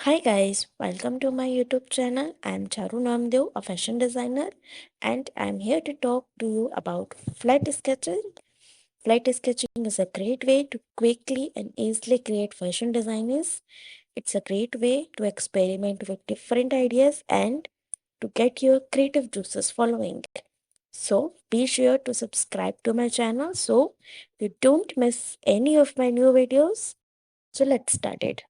Hi guys, welcome to my YouTube channel. I'm Charu Namdev, a fashion designer, and I'm here to talk to you about flight sketching. Flight sketching is a great way to quickly and easily create fashion designs. It's a great way to experiment with different ideas and to get your creative juices flowing. So be sure to subscribe to my channel so you don't miss any of my new videos. So let's start it.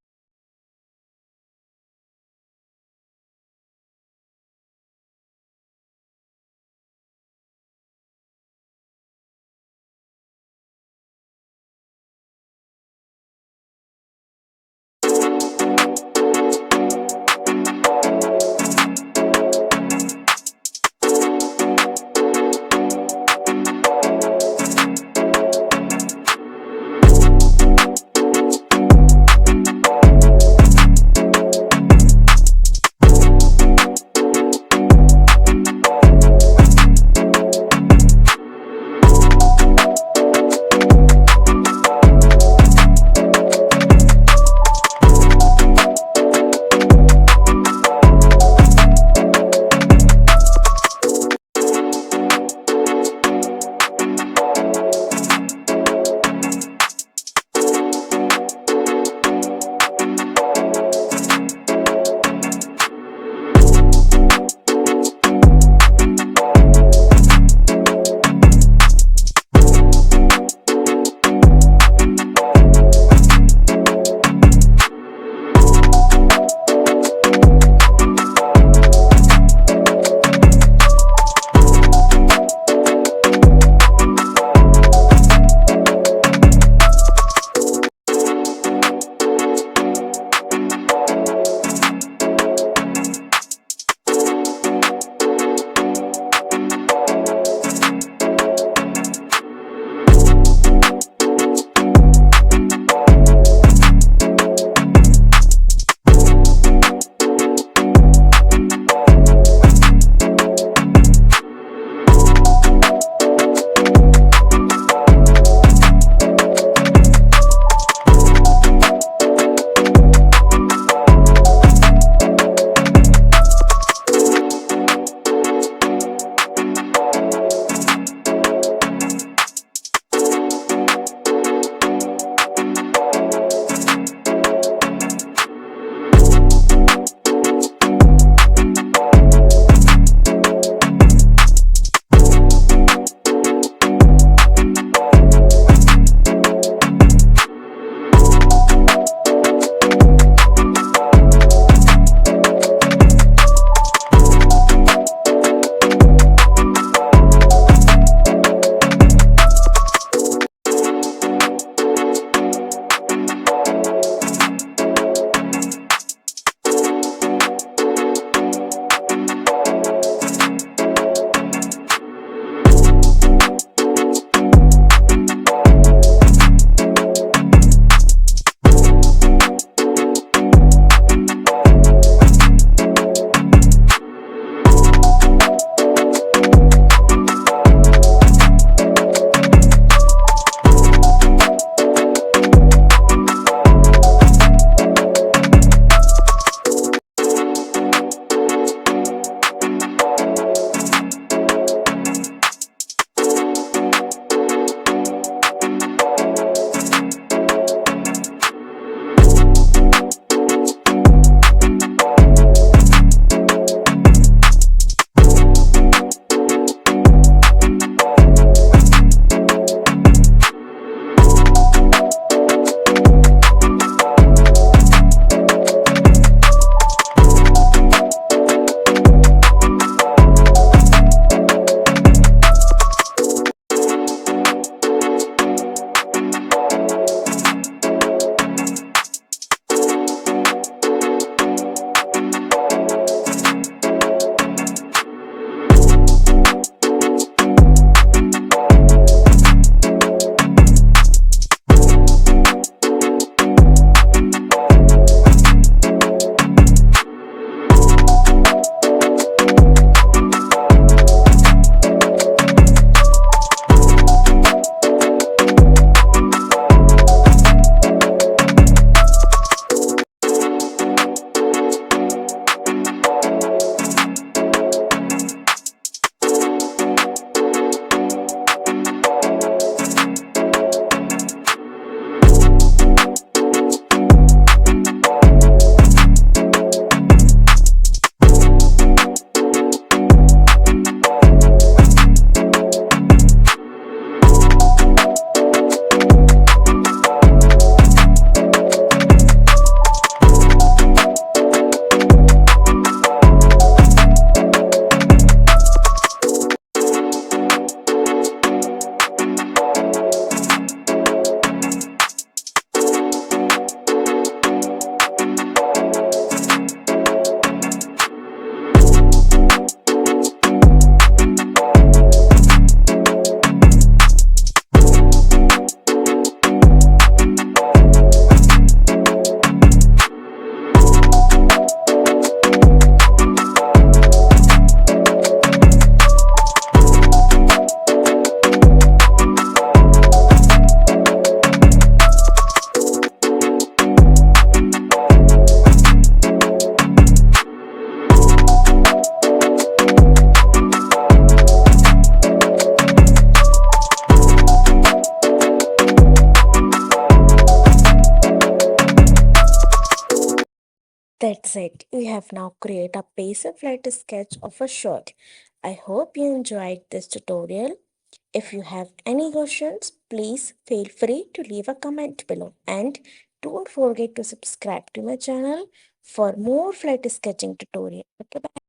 That's it. We have now created a basic flat sketch of a shirt. I hope you enjoyed this tutorial. If you have any questions, please feel free to leave a comment below. And don't forget to subscribe to my channel for more flat sketching tutorial. Okay, bye.